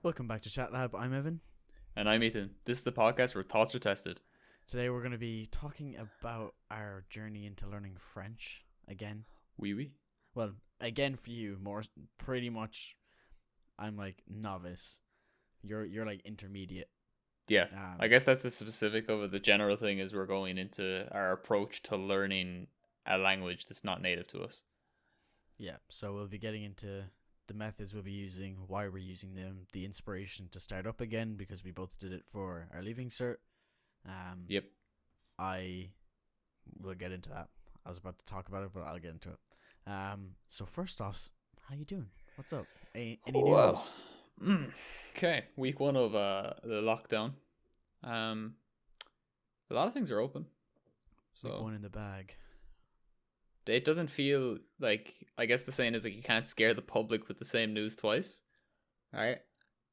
Welcome back to Chat Lab. I'm Evan. And I'm Ethan. This is the podcast where thoughts are tested. Today we're going to be talking about our journey into learning French again. Oui, oui. Well, again for you, more pretty much. I'm like novice. You're like intermediate. Yeah, I guess that's the specific of it. The general thing is we're going into our approach to learning a language that's not native to us. Yeah, so we'll be getting into the methods we'll be using, why we're using them, the inspiration to start up again because we both did it for our leaving cert. Yep. I will get into that. I was about to talk about it, but I'll get into it. So first off, how you doing? What's up? Any news? Okay, week one of the lockdown. A lot of things are open. So Week one in the bag. it doesn't feel like, I guess the saying is like you can't scare the public with the same news twice. Alright?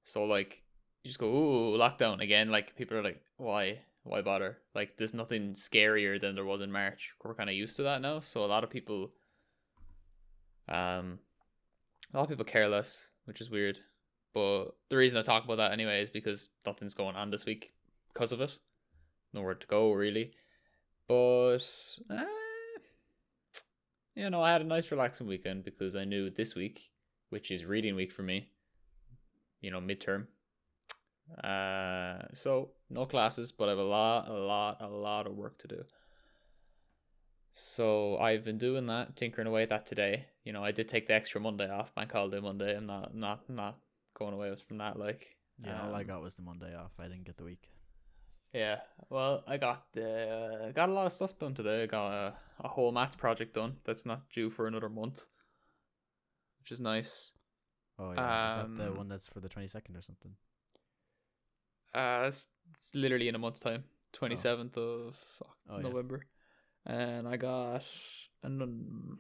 So like you just go, ooh, lockdown again. Like people are like, why bother? Like there's nothing scarier than there was in March. We're kind of used to that now. So a lot of people care less, which is weird. But the reason I talk about that anyway is because nothing's going on this week because of it. Nowhere to go really. But I had a nice relaxing weekend because I knew this week, which is reading week for me, midterm. So no classes, but I have a lot of work to do. So I've been doing that, tinkering away at that today. I did take the extra Monday off, bank holiday Monday. I'm not going away from that. All I got was the Monday off. I didn't get the week. Yeah, well, I got a lot of stuff done today. I got a whole maths project done that's not due for another month, which is nice. Oh yeah, is that the one that's for the 22nd or something? It's literally in a month's time, 27th of November, and I got some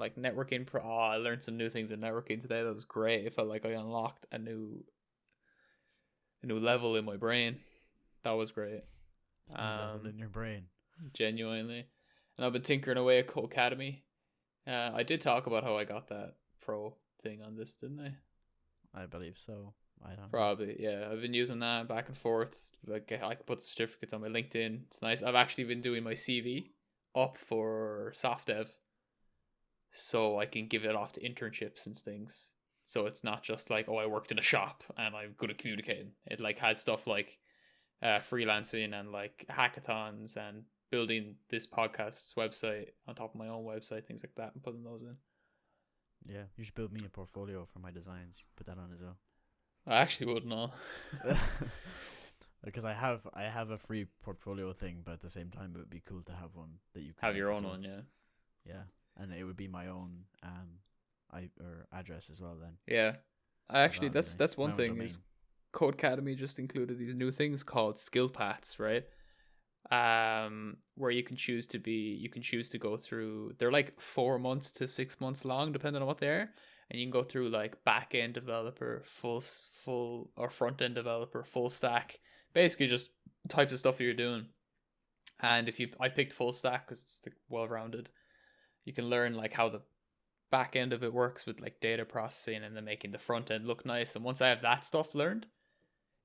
like networking. I learned some new things in networking today. That was great. It felt like I unlocked a new level in my brain. That was great. Level in your brain. Genuinely. And I've been tinkering away at Codecademy. I did talk about how I got that pro thing on this, didn't I? I believe so. I don't know. Probably, yeah. I've been using that back and forth. Like I can put the certificates on my LinkedIn. It's nice. I've actually been doing my CV up for soft dev, so I can give it off to internships and things. So it's not just like, I worked in a shop and I'm good at communicating. It like has stuff like freelancing and like hackathons and building this podcast's website on top of my own website, things like that, and putting those in. Yeah, you should build me a portfolio for my designs. Put that on as well. I actually wouldn't know. Because I have a free portfolio thing, but at the same time, it would be cool to have one that you can have your own well. one, yeah. Yeah, and it would be my own address as well. Then yeah, actually that's one thing domain. Is Codecademy just included these new things called skill paths, right? Where you can choose to go through. They're like 4 months to 6 months long, depending on what they are, and you can go through like back end developer, full or front end developer, full stack, basically just types of stuff you're doing. And I picked full stack because it's well rounded. You can learn like how the back end of it works with like data processing and then making the front end look nice. And once I have that stuff learned,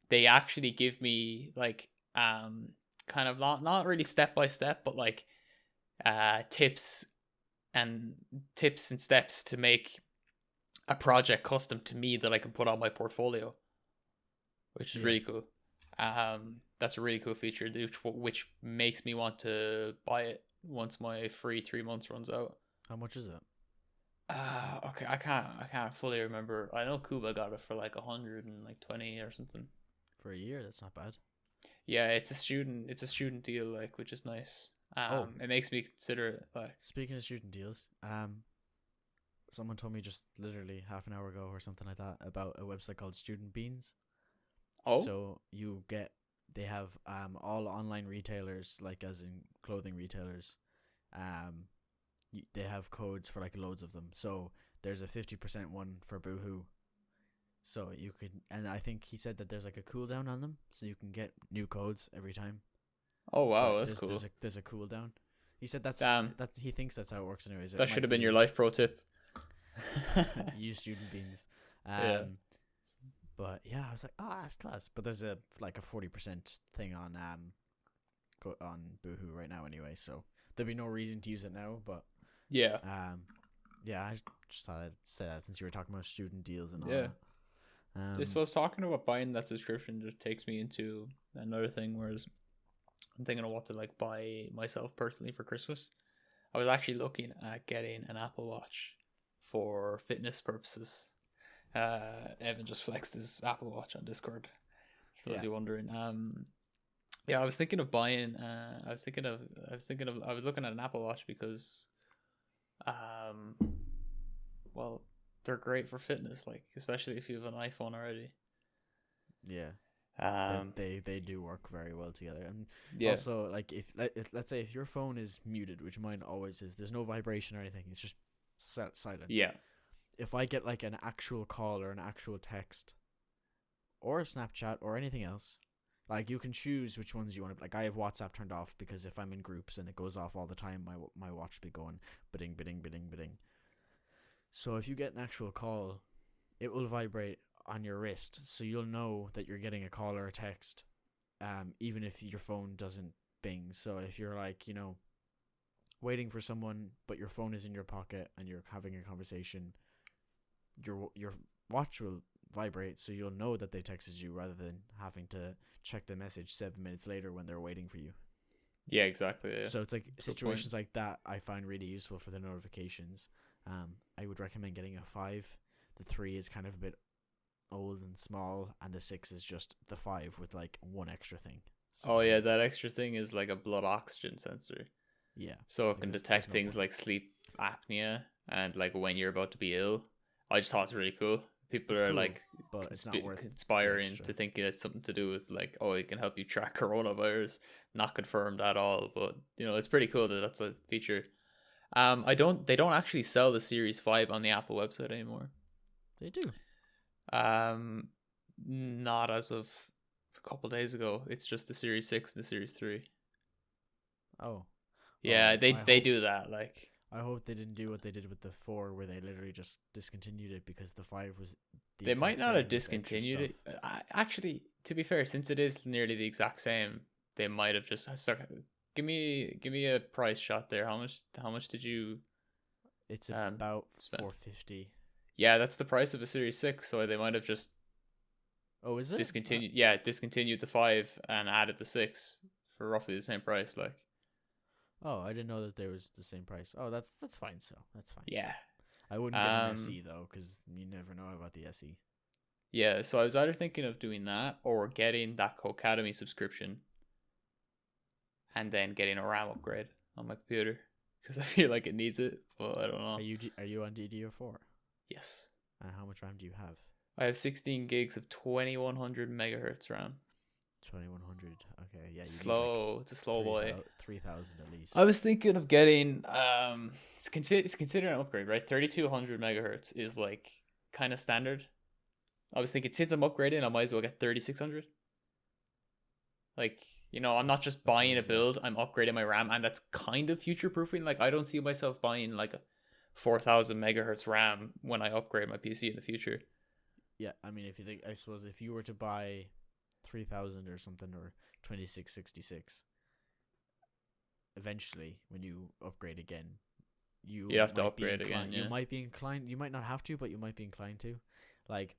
they actually give me like kind of not really step by step, but like tips and steps to make a project custom to me that I can put on my portfolio, which is really cool. That's a really cool feature, which makes me want to buy it once my free 3 months runs out. How much is it? Okay, I can't fully remember. I know Kuba got it for like 120 or something for a year. That's not bad. Yeah, it's a student deal, like, which is nice. It makes me consider it. Like, speaking of student deals, someone told me just literally half an hour ago or something like that about a website called Student Beans. So they have all online retailers, like as in clothing retailers, they have codes for like loads of them. So there's a 50% one for Boohoo. So you could, and I think he said that there's like a cooldown on them, so you can get new codes every time. Oh wow, that's cool. There's a cooldown. He said that he thinks that's how it works anyways. That should have been your life pro tip. Use Student Beans. Yeah. But yeah, I was like, oh, that's class. But there's a 40% thing on on Boohoo right now anyway, so there'd be no reason to use it now. But Yeah. yeah, I just thought I'd say that since you were talking about student deals and all Yeah. that. Just was talking about buying that subscription just takes me into another thing. Whereas I'm thinking of what to like buy myself personally for Christmas. I was actually looking at getting an Apple Watch for fitness purposes. Evan just flexed his Apple Watch on Discord. For those Yeah. you wondering. Yeah, I was thinking of buying. I was looking at an Apple Watch because, well, they're great for fitness. Like especially if you have an iPhone already. Yeah. Um, They do work very well together, and yeah, also like if let's say if your phone is muted, which mine always is, there's no vibration or anything, it's just silent. yeah, If I get like an actual call or an actual text or a Snapchat or anything else, like you can choose which ones you want to. Like I have WhatsApp turned off because if I'm in groups and it goes off all the time, my watch will be going bidding bidding bidding bidding. So if you get an actual call, it will vibrate on your wrist, so you'll know that you're getting a call or a text, even if your phone doesn't bing. So if you're like, waiting for someone, but your phone is in your pocket and you're having a conversation, your watch will vibrate, so you'll know that they texted you rather than having to check the message 7 minutes later when they're waiting for you. yeah, exactly. Yeah. So it's like Good situations like that I find really useful for the notifications. I would recommend getting a 5. The 3 is kind of a bit old and small, and the 6 is just the 5 with like one extra thing. So, Oh yeah, that extra thing is like a blood oxygen sensor, yeah. so it Like, can there's detect no things point. like sleep apnea and like when you're about to be ill. I just thought it's really cool. People It's are cool, like but it's not worth the conspiring extra. to think it's something to do with like, oh, it can help you track coronavirus. Not confirmed at all, but it's pretty cool that that's a feature. They don't actually sell the Series 5 on the Apple website anymore. They do. Not as of a couple days ago. It's just the Series 6 and the Series 3. Oh. Yeah, Well, they do that. Like, I hope they didn't do what they did with the 4, where they literally just discontinued it because the 5 was the they might exact not same have with extra discontinued it. stuff. Actually, to be fair, since it is nearly the exact same, they might have just give me a price shot there. How much did you It's um about spend? 450. Yeah, that's the price of a Series 6, so they might have just Oh, is it? discontinued the 5 and added the 6 for roughly the same price. Like, Oh, I didn't know that there was the same price. Oh, that's fine. So that's fine. yeah. I wouldn't get an SE though, because you never know about the SE. Yeah, so I was either thinking of doing that or getting that Codecademy subscription and then getting a RAM upgrade on my computer because I feel like it needs it, but I don't know. Are you on DDR4? Yes. And how much RAM do you have? I have 16 gigs of 2100 megahertz RAM. 2100. Okay, yeah, you Slow. It's a slow boy. 3000 at least. I was thinking of getting it's considered an upgrade, right? 3200 megahertz is like kind of standard. I was thinking since I'm upgrading, I might as well get 3600. Like, I'm not just buying a nice, build, I'm upgrading my RAM, and that's kind of future proofing. Like, I don't see myself buying like a 4000 megahertz RAM when I upgrade my PC in the future. Yeah, I mean, I suppose if you were to buy 3000 or something, or 2666, eventually when you upgrade again, You'd have to upgrade again. Yeah. You might be inclined. You might not have to, but you might be inclined to. Like,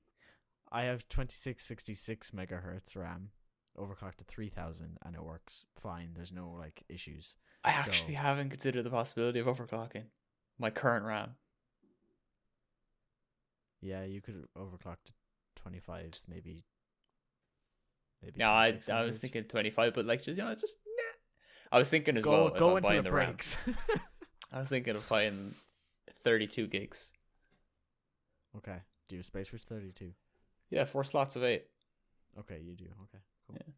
I have 2666 megahertz RAM, overclocked to 3000, and it works fine. There's no like issues. I actually haven't considered the possibility of overclocking my current RAM. Yeah, you could overclock to 25, maybe. No, I was thinking 25, but like just I was thinking as well. Go if I'm into buying the RAM. breaks. I was thinking of buying 32 gigs. Okay. Do you have space for 32? Yeah, 4 slots of 8. Okay, you do. Okay, cool. Yeah.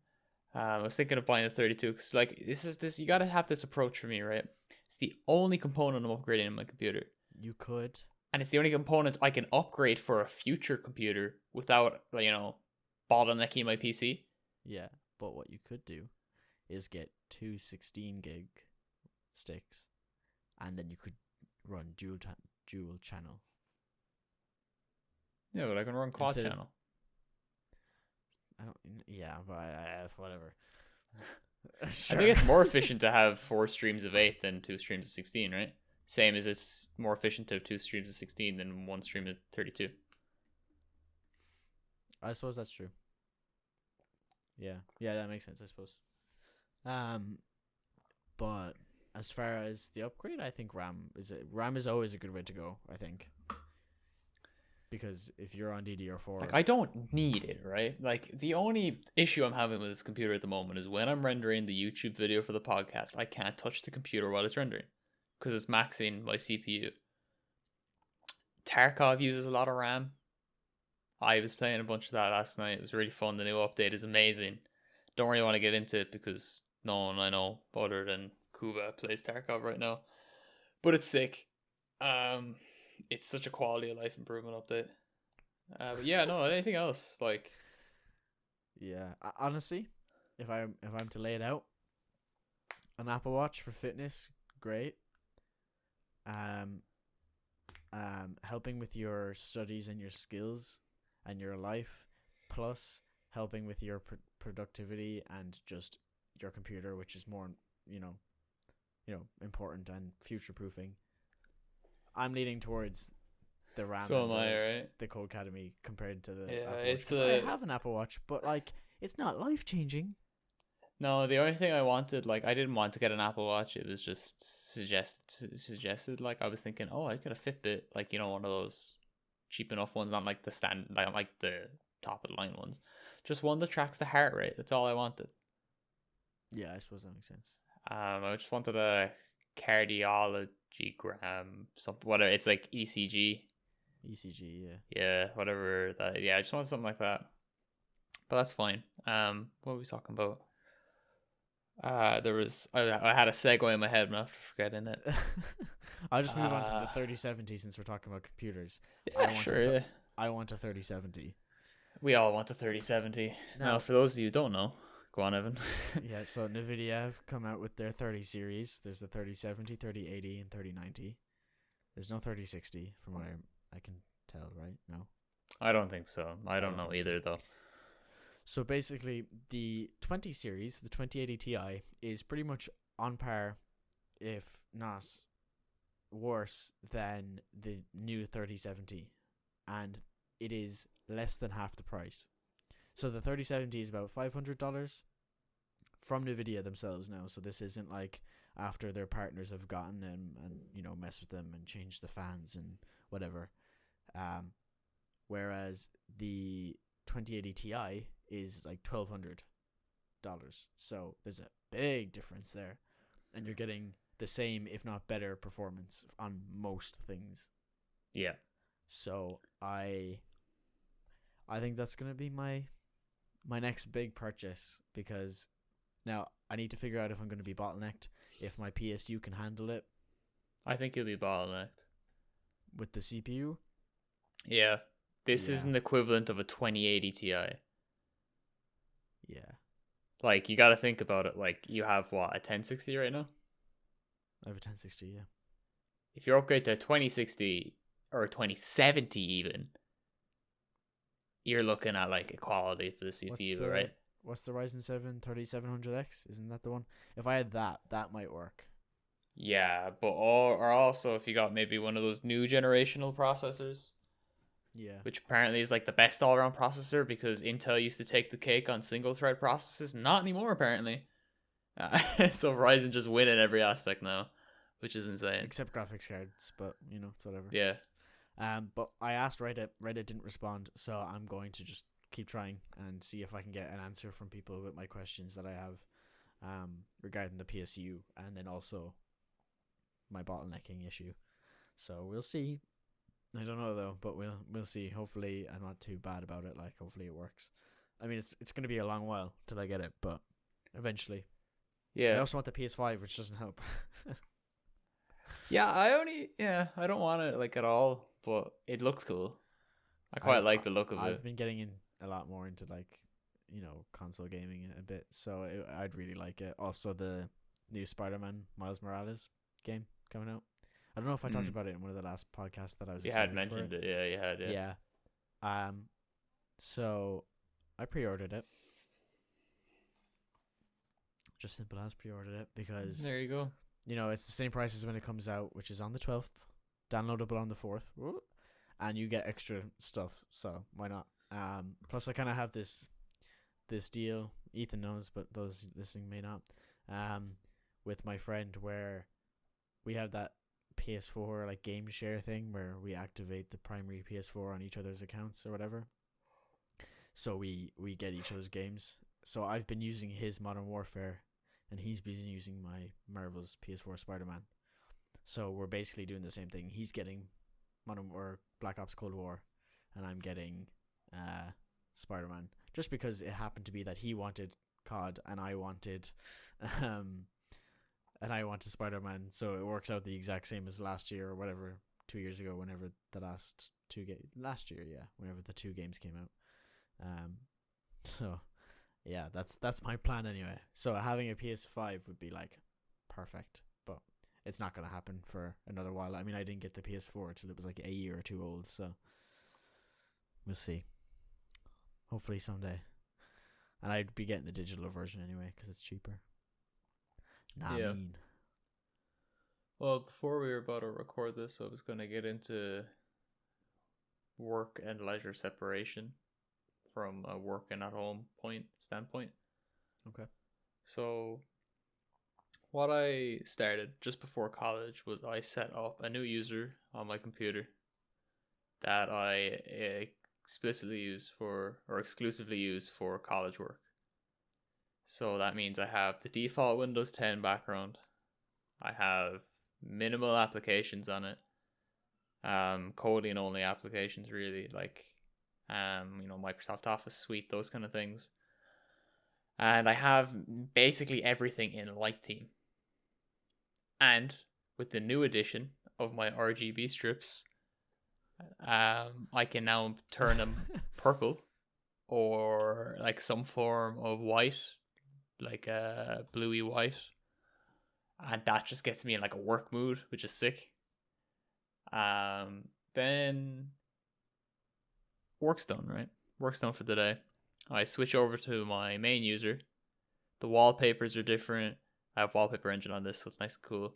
I was thinking of buying a 32 because like this you got to have this approach for me, right? It's the only component I'm upgrading in my computer. You could. And it's the only component I can upgrade for a future computer without, bottlenecking my PC. Yeah, but what you could do is get 2 16 gig sticks, and then you could run dual channel. Yeah, but I can run quad channel. I don't. Yeah, but whatever. Sure. I think it's more efficient to have 4 streams of 8 than 2 streams of 16, right? Same as it's more efficient to have 2 streams of 16 than 1 stream of 32. I suppose that's true. Yeah, that makes sense. I suppose. But as far as the upgrade, I think RAM is always a good way to go. I think. Because if you're on DDR4... Like, I don't need it, right? Like, the only issue I'm having with this computer at the moment is when I'm rendering the YouTube video for the podcast, I can't touch the computer while it's rendering. Because it's maxing my CPU. Tarkov uses a lot of RAM. I was playing a bunch of that last night. It was really fun. The new update is amazing. Don't really want to get into it because no one I know other than Kuba plays Tarkov right now. But it's sick. It's such a quality of life improvement update. But yeah, no, anything else? Like, yeah, honestly, if I'm to lay it out, an Apple Watch for fitness, great. Helping with your studies and your skills and your life, plus helping with your productivity and just your computer, which is more, important and future proofing. I'm leaning towards the RAM. So am I, right? The Codecademy compared to the Apple Watch. I have an Apple Watch, but like it's not life changing. No, the only thing I wanted, like, I didn't want to get an Apple Watch. It was just suggested. Like, I was thinking, oh, I'd get a Fitbit, like, one of those cheap enough ones, not like like the top of the line ones. Just one that tracks the heart rate. That's all I wanted. Yeah, I suppose that makes sense. I just wanted a cardiology something, whatever. It's like ECG. ECG, yeah. Yeah, whatever that. Yeah, I just wanted something like that. But that's fine. What were we talking about? I had a segue in my head, but I'm forgetting it. I'll just move on to the 3070 since we're talking about computers. Yeah, sure. I want a 3070. We all want a 3070. Now, for those of you who don't know, go on, Evan. Yeah, so Nvidia have come out with their 30 series. There's the 3070, 3080, and 3090. There's no 3060 from what I can tell, right? No? I don't think so. I don't know either, though. So basically, the 20 series, the 2080 Ti, is pretty much on par, if not worse, than the new 3070. And it is less than half the price. So the 3070 is about $500 from Nvidia themselves now. So this isn't like after their partners have gotten them and mess with them and change the fans and whatever. Whereas the 2080 Ti is like $1,200. So there's a big difference there. And you're getting the same, if not better, performance on most things. Yeah. So I think that's going to be my next big purchase, because now I need to figure out if I'm going to be bottlenecked, if my PSU can handle it. I think you'll be bottlenecked. With the CPU? Yeah. This isn't the equivalent of a 2080 Ti. Yeah. Like, you got to think about it. Like, you have, what, a 1060 right now? I have a 1060, yeah. If you upgrade to a 2060 or a 2070 even, you're looking at, like, equality for the CPU, right? What's the Ryzen 7 3700X? Isn't that the one? If I had that might work. Yeah, but or also if you got maybe one of those new generational processors. Yeah. Which apparently is like the best all-around processor, because Intel used to take the cake on single-thread processes. Not anymore, apparently. So Ryzen just win in every aspect now, which is insane. Except graphics cards, but it's whatever. Yeah. But I asked Reddit. Reddit didn't respond, so I'm going to just keep trying and see if I can get an answer from people with my questions that I have regarding the PSU, and then also my bottlenecking issue. So we'll see. I don't know though, but we'll see. Hopefully I'm not too bad about it. Like, hopefully it works. I mean, it's going to be a long while till I get it, but eventually. Yeah. I also want the PS5, which doesn't help. Yeah, I don't want it like at all, but it looks cool. I quite like the look of it. I've been getting in a lot more into like, console gaming a bit, so I'd really like it. Also, the new Spider-Man Miles Morales game coming out. I don't know if I talked about it in one of the last podcasts that I was. You had mentioned it. Yeah, you had. Yeah. So I pre-ordered it. Just simple as pre-ordered it because There you go. it's the same price as when it comes out, which is on the 12th, downloadable on the 4th, and you get extra stuff. So why not? Plus I kind of have this deal. Ethan knows, but those listening may not. With my friend, where we have that PS4 like game share thing where we activate the primary PS4 on each other's accounts or whatever. So we get each other's games. So I've been using his Modern Warfare, and he's been using my Marvel's PS4 Spider-Man. So we're basically doing the same thing. He's getting Modern or Black Ops Cold War, and I'm getting Spider-Man. Just because it happened to be that he wanted COD and I wanted Spider-Man, so it works out the exact same as last year or whatever, 2 years ago, whenever the last year, whenever the two games came out. So yeah, that's my plan anyway. So having a PS5 would be like perfect, but it's not gonna happen for another while. I mean, I didn't get the PS4 till it was like a year or two old, so we'll see. Hopefully someday. And I'd be getting the digital version anyway because it's cheaper. Yeah. Well, before we were about to record this, I was going to get into work and leisure separation from a work and at home standpoint. Okay. So what I started just before college was I set up a new user on my computer that I exclusively use for college work. So that means I have the default Windows 10 background. I have minimal applications on it. Coding only applications really, like Microsoft Office suite, those kind of things. And I have basically everything in light theme. And with the new addition of my RGB strips, I can now turn them purple or like some form of white, like a bluey white, and that just gets me in like a work mood, which is sick. Then work's done, right? Work's done for the day. I switch over to my main user. The wallpapers are different. I have wallpaper engine on this, so it's nice and cool.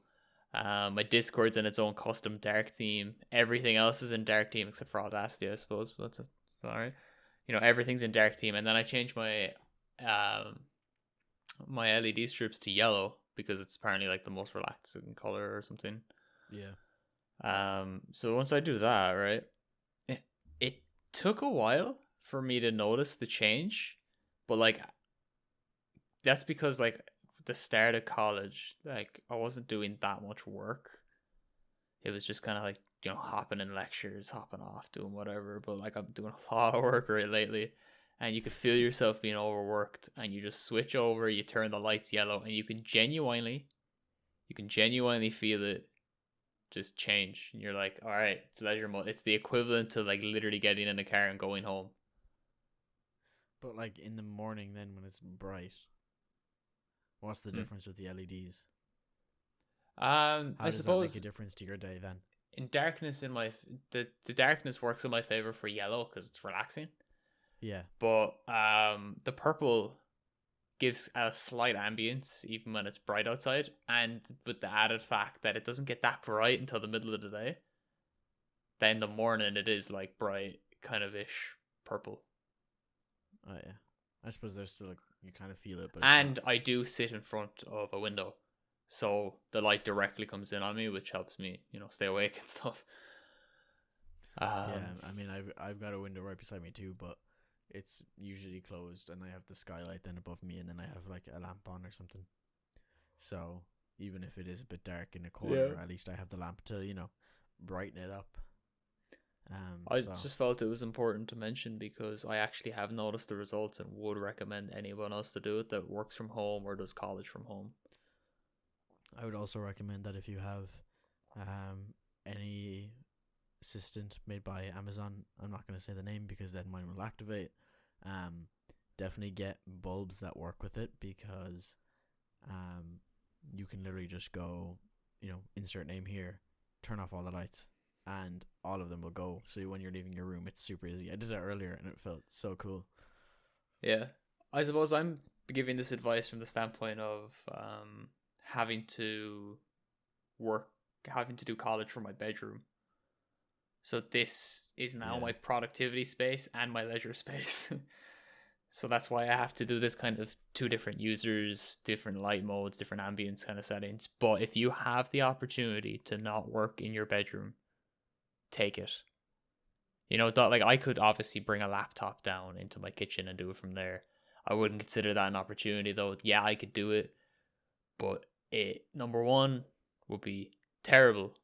My Discord's in its own custom dark theme. Everything else is in dark theme except for Audacity, I suppose. But that's alright. Everything's in dark theme, and then I change my my LED strips to yellow because it's apparently like the most relaxing color or something. Yeah. So once I do that, right, it took a while for me to notice the change, but like that's because like the start of college, like I wasn't doing that much work. It was just kind of like hopping in lectures, hopping off, doing whatever. But like I'm doing a lot of work right lately, and you could feel yourself being overworked, and you just switch over, you turn the lights yellow, and you can genuinely feel it just change. And you're like, all right, it's leisure mode. It's the equivalent to like literally getting in a car and going home. But like in the morning, then when it's bright, what's the difference with the LEDs? How does suppose that make a difference to your day then? In darkness, the darkness works in my favor for yellow because it's relaxing. Yeah. But the purple gives a slight ambience even when it's bright outside, and with the added fact that it doesn't get that bright until the middle of the day. Then the morning it is like bright kind of ish purple. Oh yeah. I suppose there's still like you kind of feel it, but I do sit in front of a window, so the light directly comes in on me, which helps me, stay awake and stuff. Yeah, I mean, I've got a window right beside me too, but it's usually closed, and I have the skylight then above me, and then I have like a lamp on or something. So even if it is a bit dark in the corner, at least I have the lamp to brighten it up. I just felt it was important to mention because I actually have noticed the results and would recommend anyone else to do it that works from home or does college from home. I would also recommend that if you have any assistant made by Amazon, I'm not going to say the name because then mine will activate. Definitely get bulbs that work with it because you can literally just go, insert name here, turn off all the lights, and all of them will go. So when you're leaving your room, it's super easy. I did it earlier and it felt so cool. Yeah. I suppose I'm giving this advice from the standpoint of having to work, having to do college from my bedroom. So this is now Yeah. my productivity space and my leisure space. So that's why I have to do this kind of two different users, different light modes, different ambience kind of settings. But if you have the opportunity to not work in your bedroom, take it. You know, like I could obviously bring a laptop down into my kitchen and do it from there. I wouldn't consider that an opportunity though. Yeah, I could do it, but it number one would be terrible.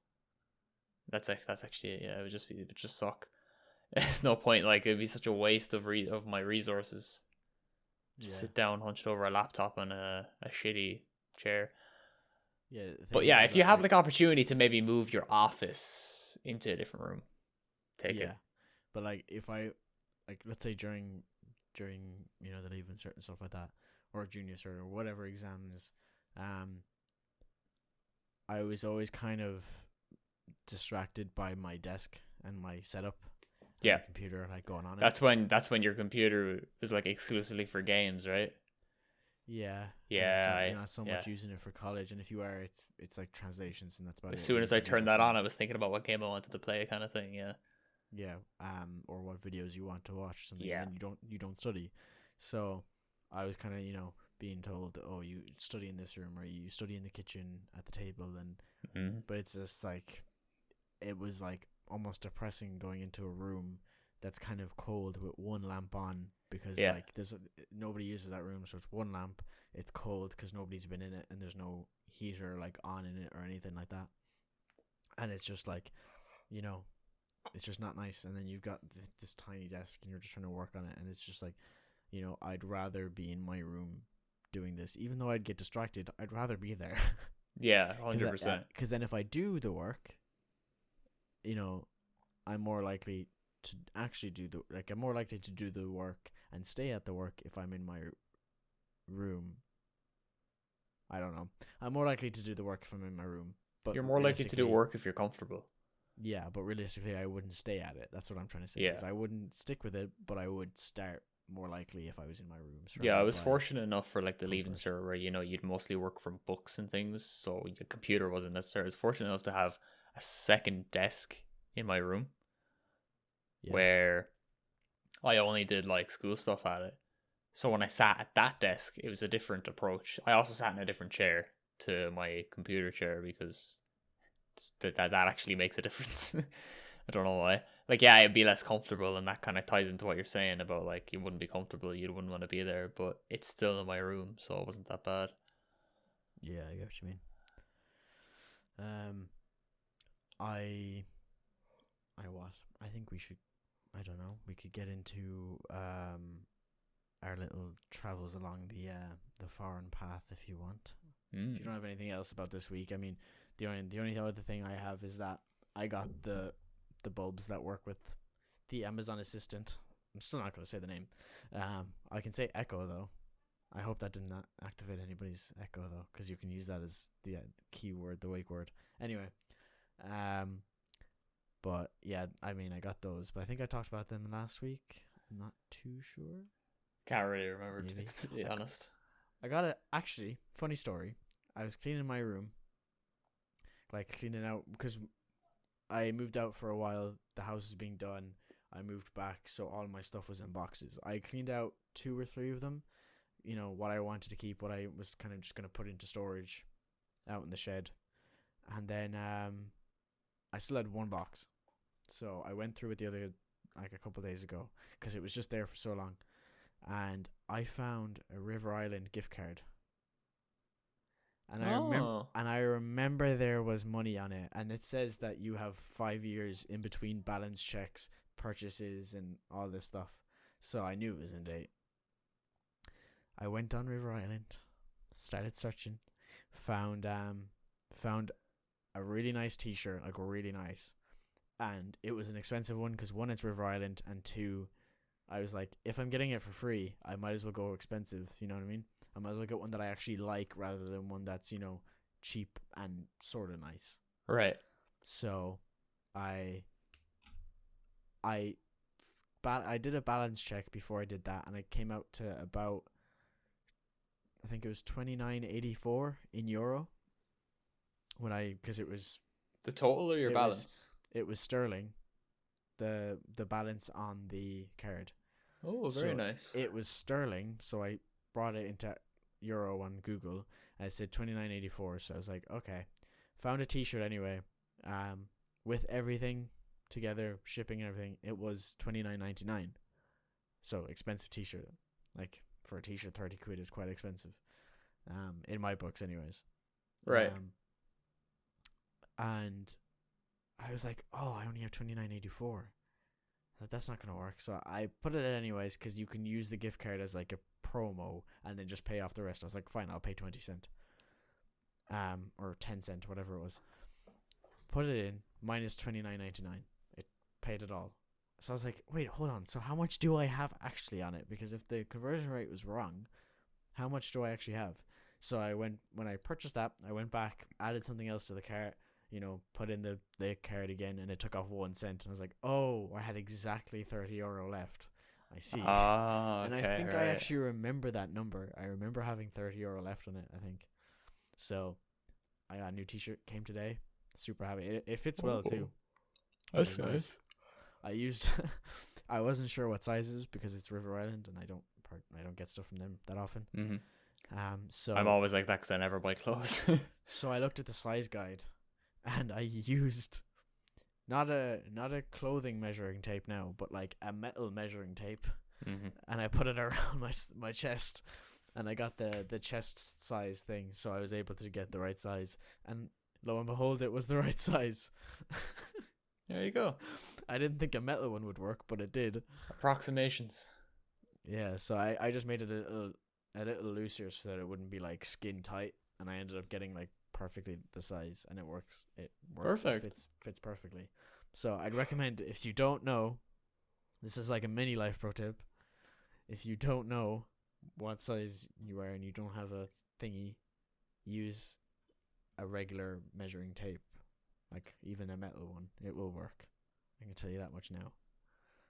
That's actually it. Yeah, it would just suck. There's no point. Like it'd be such a waste of my resources. Just Yeah. sit down hunched over a laptop and a shitty chair. Yeah. The But thing yeah, is if you that have like like opportunity to maybe move your office into a different room, take yeah, it. but like if I like let's say during the leaving cert and stuff like that, or junior cert or whatever exams, um, I was always kind of distracted by my desk and my setup and Yeah, my computer like going on it. that's when your computer is like exclusively for games, right? Yeah, and it's Yeah, you're not so yeah. much using it for college, and if you are, it's like translations, and that's about As it. soon as I You use turned it that for on, I was thinking about what game I wanted to play, kind of thing. Yeah, yeah, or what videos you want to watch, or something, and yeah, then you don't study. So I was kind of being told, oh, you study in this room or you study in the kitchen at the table, and mm-hmm. but it's just like it was like almost depressing going into a room that's kind of cold with one lamp on because Yeah, like nobody uses that room, so it's one lamp. It's cold because nobody's been in it, and there's no heater like on in it or anything like that, and it's just like you know it's just not nice. And then you've got this tiny desk and you're just trying to work on it, and it's just like I'd rather be in my room doing this, even though I'd get distracted. I'd rather be there. yeah, 100%. Because then if I do the work, I'm more likely to actually I'm more likely to do the work and stay at the work if I'm in my room. I don't know. I'm more likely to do the work if I'm in my room, but You're more likely to do realistically, work if you're comfortable. yeah, but realistically, I wouldn't stay at it. That's what I'm trying to say. Yeah. Is I wouldn't stick with it, but I would start more likely if I was in my room, Yeah, I surrounded was by fortunate enough for like the leaving comfort. cert where you'd mostly work from books and things, so your computer wasn't necessary. I was fortunate enough to have a second desk in my room Yeah, where I only did like school stuff at it. So when I sat at that desk, it was a different approach. I also sat in a different chair to my computer chair because that actually makes a difference. I don't know why. Like, yeah, it'd be less comfortable, and that kind of ties into what you're saying about like you wouldn't be comfortable, you wouldn't want to be there, but it's still in my room, so it wasn't that bad. yeah, I get what you mean. Um, I, I what? I think we should. I don't know. We could get into our little travels along the foreign path if you want. If you don't have anything else about this week, I mean, the only other thing I have is that I got the bulbs that work with the Amazon Assistant. I'm still not going to say the name. I can say Echo though. I hope that did not activate anybody's Echo though, because you can use that as the keyword, the wake word. Anyway, um, but yeah, I mean, I got those, but I think I talked about them last week. I'm not too sure. Can't really remember, to be Maybe completely honest. I got it. Actually, funny story. I was cleaning my room, like cleaning out because I moved out for a while. The house was being done. I moved back, so all my stuff was in boxes. I cleaned out 2 or 3 of them. What I wanted to keep, what I was kind of just gonna put into storage, out in the shed, and then I still had one box. So I went through it the other like a couple of days ago because it was just there for so long, and I found a River Island gift card. And Oh, I remember there was money on it, and it says that you have 5 years in between balance checks, purchases, and all this stuff. So I knew it was in date. I went on River Island, started searching, found found a really nice T-shirt, like really nice, and it was an expensive one because one, it's River Island, and two, I was like, if I'm getting it for free, I might as well go expensive. You know what I mean? I might as well get one that I actually like rather than one that's cheap and sort of nice. right. So, I I did a balance check before I did that, and it came out to about, I think it was 29.84 in euro. Because it was The total or your balance? It was sterling, the balance on the card. Oh, very nice. It was sterling, so I brought it into euro on Google, and it said 29.84. So I was like, okay, found a T-shirt anyway. With everything together, shipping and everything, it was 29.99. So expensive T-shirt. Like for a T-shirt, 30 quid is quite expensive. In my books, anyways. Right. And I was like, oh, I only have 29.84. That's not gonna work. So I put it in anyways, because you can use the gift card as like a promo and then just pay off the rest. I was like, fine, I'll pay 20 cent, or 10 cent, whatever it was. Put it in, minus 29.99. It paid it all. So I was like, wait, hold on. So how much do I have actually on it? Because if the conversion rate was wrong, how much do I actually have? So when I purchased that, I went back, added something else to the cart, put in the card again, and it took off 1 cent. And I was like, oh, I had exactly €30 left. I see. And I think I actually remember that number. I remember having €30 left on it, I think. So I got a new T-shirt, came today. Super happy. It fits well too. That's nice. I wasn't sure what sizes because it's River Island and I don't get stuff from them that often. Mm-hmm. So I'm always like that because I never buy clothes. So I looked at the size guide, and I used not a clothing measuring tape now, but like a metal measuring tape, and I put it around my chest, and I got the chest size thing, so I was able to get the right size, and lo and behold, it was the right size. There you go. I didn't think a metal one would work, but it did. Approximations. Yeah, so I just made it a little looser so that it wouldn't be like skin tight, and I ended up getting like perfectly the size, and it works. It works. Perfect. It fits perfectly. So I'd recommend, if you don't know, this is like a mini life pro tip. If you don't know what size you are and you don't have a thingy, use a regular measuring tape, like even a metal one. It will work. I can tell you that much now.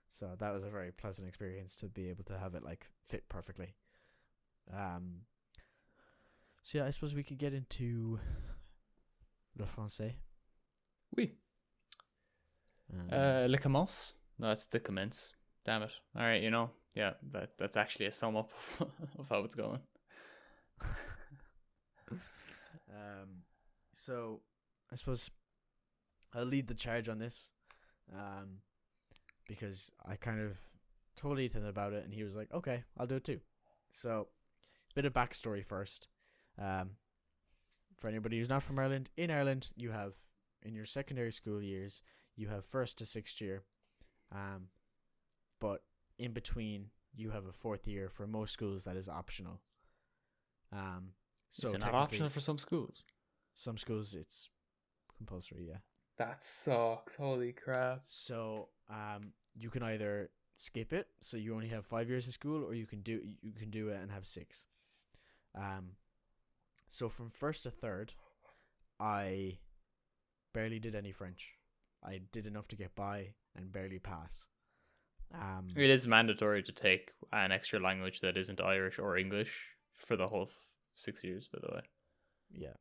So that was a very pleasant experience to be able to have it like fit perfectly. So yeah, I suppose we could get into le français. Oui. Le commence. No, that's the commence. Damn it. All right, yeah, that's actually a sum up of how it's going. So I suppose I'll lead the charge on this, because I kind of told Ethan about it, and he was like, "Okay, I'll do it too." So, bit of backstory first. For anybody who's not from Ireland, in Ireland you have, in your secondary school years, you have first to sixth year, but in between you have a fourth year. For most schools that is optional. So is it not optional for some schools? Some schools it's compulsory, yeah. That sucks. Holy crap. So you can either skip it, so you only have 5 years of school, or you can do it and have 6. So from first to third, I barely did any French. I did enough to get by and barely pass. It is mandatory to take an extra language that isn't Irish or English for the whole 6 years, by the way. Yeah.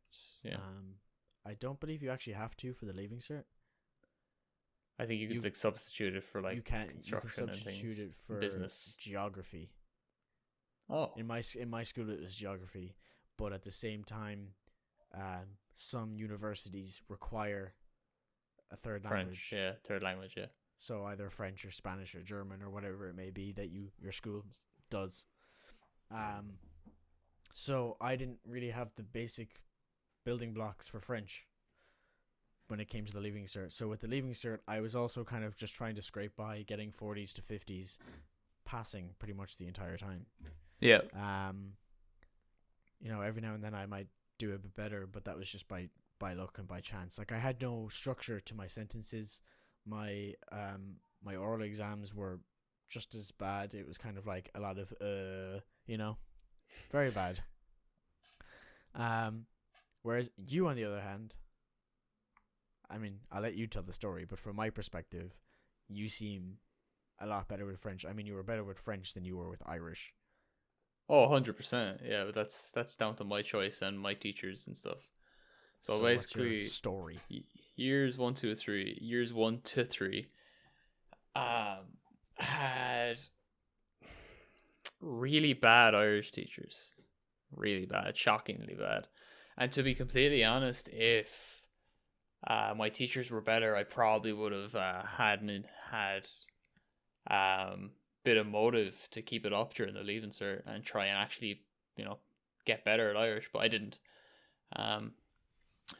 I don't believe you actually have to for the leaving cert. I think you can like substitute it for like you can construction substitute and things, it for business, geography. Oh, in my school it was geography, but at the same time, some universities require a third language. French, yeah, third language, yeah. So either French or Spanish or German or whatever it may be that your school does. So I didn't really have the basic building blocks for French when it came to the leaving cert. So with the leaving cert, I was also kind of just trying to scrape by, getting 40s to 50s, passing pretty much the entire time. Yeah. Every now and then I might do a bit better, but that was just by luck and by chance. Like I had no structure to my sentences. My oral exams were just as bad. It was kind of like a lot of very bad. Whereas you, on the other hand, I mean, I'll let you tell the story, but from my perspective, you seem a lot better with French. I mean, you were better with French than you were with Irish. Oh, 100%. Yeah, but that's down to my choice and my teachers and stuff. So What's your basically, story? years 1, 2, 3, years 1 to 3, had really bad Irish teachers, really bad, shockingly bad. And to be completely honest, if my teachers were better, I probably would have had bit of motive to keep it up during the leaving cert and try and actually, get better at Irish, but I didn't.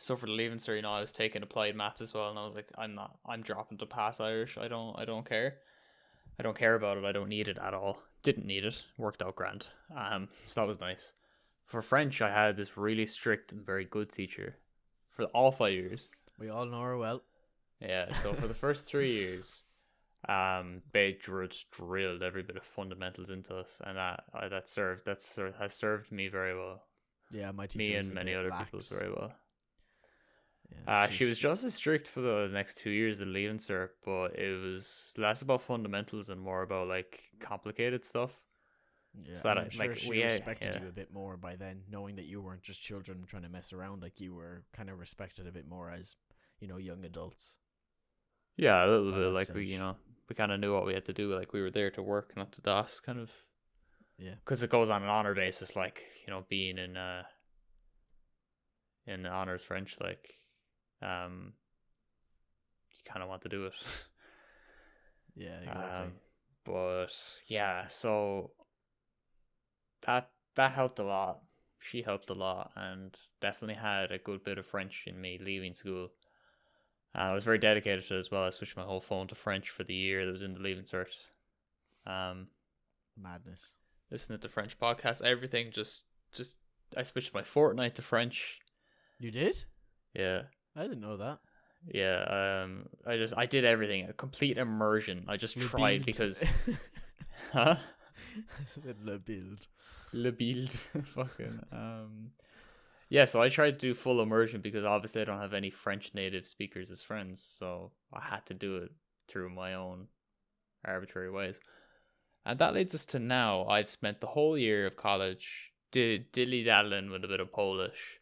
So for the leaving cert, I was taking applied maths as well, and I was like, I'm dropping to pass Irish. I don't care. I don't care about it. I don't need it at all. Didn't need it. Worked out grand. So that was nice. For French, I had this really strict and very good teacher for all 5 years. We all know her well. Yeah. So for the first 3 years, they drilled every bit of fundamentals into us, and has served me very well. Yeah, my teacher. Me was and a many bit other lax. people very well. Yeah, she was just as strict for the next 2 years of leaving cert, but it was less about fundamentals and more about like complicated stuff. Yeah, So that I'm sure like she respected you a bit more by then, knowing that you weren't just children trying to mess around. Like you were kind of respected a bit more as, young adults. Yeah, a little by bit that like stage. we kind of knew what we had to do. Like we were there to work, not to DOS, kind of. Yeah. Because it goes on an honor basis, like being in honors French, like you kind of want to do it. Yeah, exactly. But yeah, so that helped a lot. She helped a lot, and definitely had a good bit of French in me leaving school. I was very dedicated to it as well. I switched my whole phone to French for the year that was in the leaving cert. Madness. Listening to French podcasts, everything just I switched my Fortnite to French. You did? Yeah. I didn't know that. Yeah, I did everything, a complete immersion. I just tried because huh? Le build. Le build. Fucking yeah, so I tried to do full immersion because obviously I don't have any French native speakers as friends, so I had to do it through my own arbitrary ways. And that leads us to now. I've spent the whole year of college dilly-daddling with a bit of Polish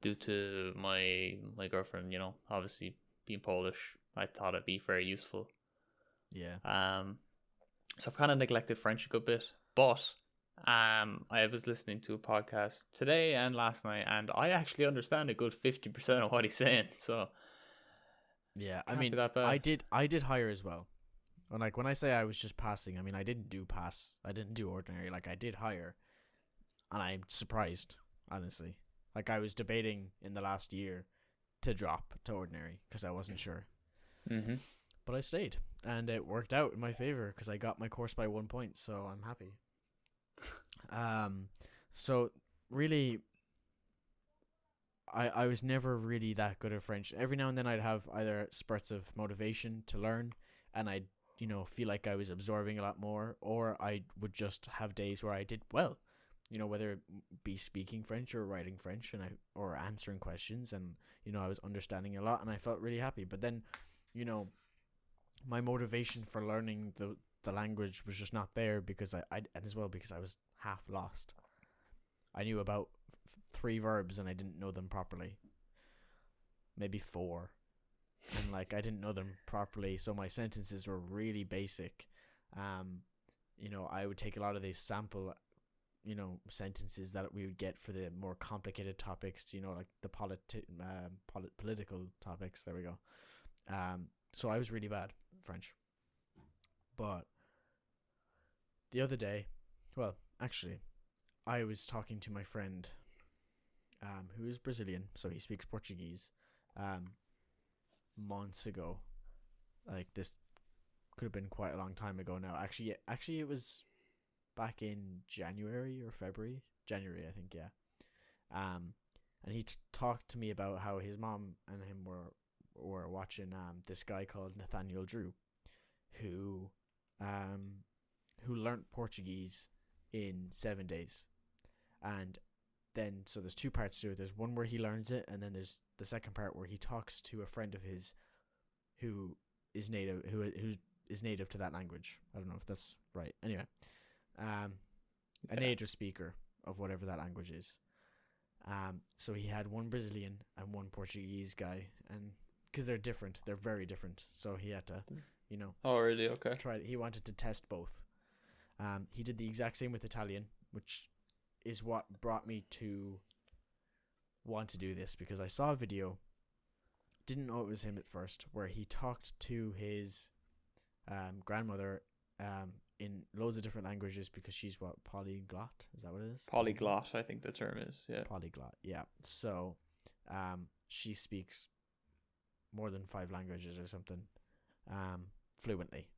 due to my girlfriend, obviously being Polish. I thought it'd be very useful. Yeah. So I've kind of neglected French a good bit, but I was listening to a podcast today and last night, and I actually understand a good 50% of what he's saying. So yeah, I can't mean, be that bad. I did higher as well. And like when I say I was just passing, I mean I didn't do pass. I didn't do ordinary. Like I did higher, and I'm surprised, honestly. Like I was debating in the last year to drop to ordinary because I wasn't sure. Mm-hmm. But I stayed, and it worked out in my favor because I got my course by 1 point, so I'm happy. So really, I was never really that good at French. Every now and then I'd have either spurts of motivation to learn, and I'd feel like I was absorbing a lot more, or I would just have days where I did well. Whether it be speaking French or writing French, or answering questions, and I was understanding a lot, and I felt really happy. But then, my motivation for learning the language was just not there because and as well because I was half lost. I knew about 3 verbs and I didn't know them properly. Maybe 4. And like I didn't know them properly, so my sentences were really basic. I would take a lot of these sample sentences that we would get for the more complicated topics, like the political topics. There we go. So I was really bad at French. But the other day, well, actually, I was talking to my friend who is Brazilian, so he speaks Portuguese, months ago. Like this could have been quite a long time ago now. Actually, it was back in January or February. January, I think, yeah. And he talked to me about how his mom and him were watching this guy called Nathaniel Drew, who learnt Portuguese in 7 days. And then, so there's 2 parts to it. There's one where he learns it, and then there's the second part where he talks to a friend of his who is native, who is native to that language. I don't know if that's right. Anyway, a native speaker of whatever that language is. So he had one Brazilian and one Portuguese guy, and because they're different, they're very different. So he had to, Oh, really? Okay. he wanted to test both. He did the exact same with Italian, which is what brought me to want to do this, because I saw a video, didn't know it was him at first, where he talked to his grandmother in loads of different languages, because she's polyglot, is that what it is? Polyglot, I think the term is. Yeah. Polyglot, yeah. So she speaks more than 5 languages or something fluently.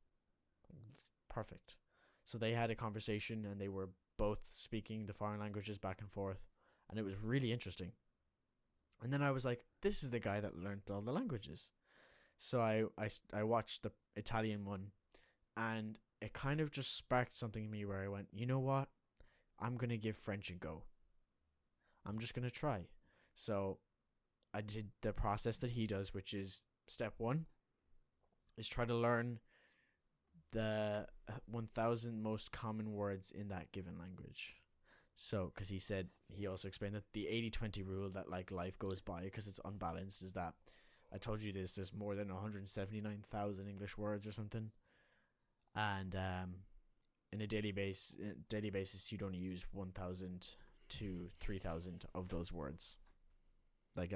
Perfect. So they had a conversation, and they were both speaking the foreign languages back and forth, and it was really interesting. And then I was like, this is the guy that learned all the languages. So I watched the Italian one, and it kind of just sparked something in me where I went, you know what? I'm going to give French a go. I'm just going to try. So I did the process that he does, which is step 1 is try to learn the 1,000 most common words in that given language. So, because he also explained that the 80-20 rule that like life goes by because it's unbalanced is that, I told you this, there's more than 179,000 English words or something. And in a daily basis, you'd only use 1,000 to 3,000 of those words. Like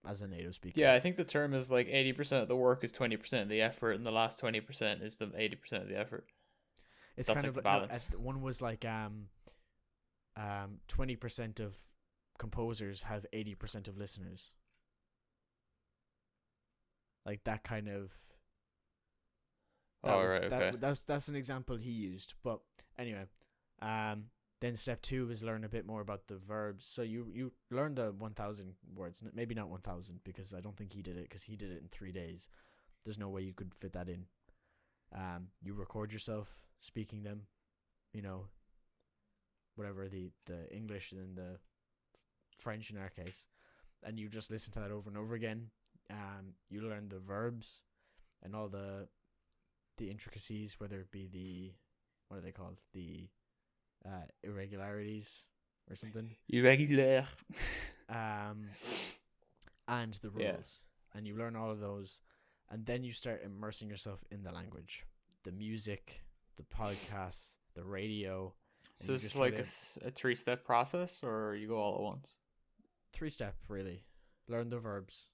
as a native speaker. Yeah, I think the term is like 80% of the work is 20% of the effort, and the last 20% is the 80% of the effort. It's That's kind like of the balance. one was like 20% of composers have 80% of listeners. Like that kind of. Okay. That's an example he used, but anyway, then step 2 is learn a bit more about the verbs. So you learn the 1,000 words, maybe not 1,000, because I don't think he did it, because he did it in 3 days. There's no way you could fit that in. You record yourself speaking them, whatever the English and the French in our case, and you just listen to that over and over again. You learn the verbs and all the intricacies, whether it be what are they called, the irregularities or something, Irregular. and the rules, and you learn all of those, and then you start immersing yourself in the language, the music, the podcasts, the radio. So this is like a 3-step process, or you go all at once? 3-step, really. Learn the verbs,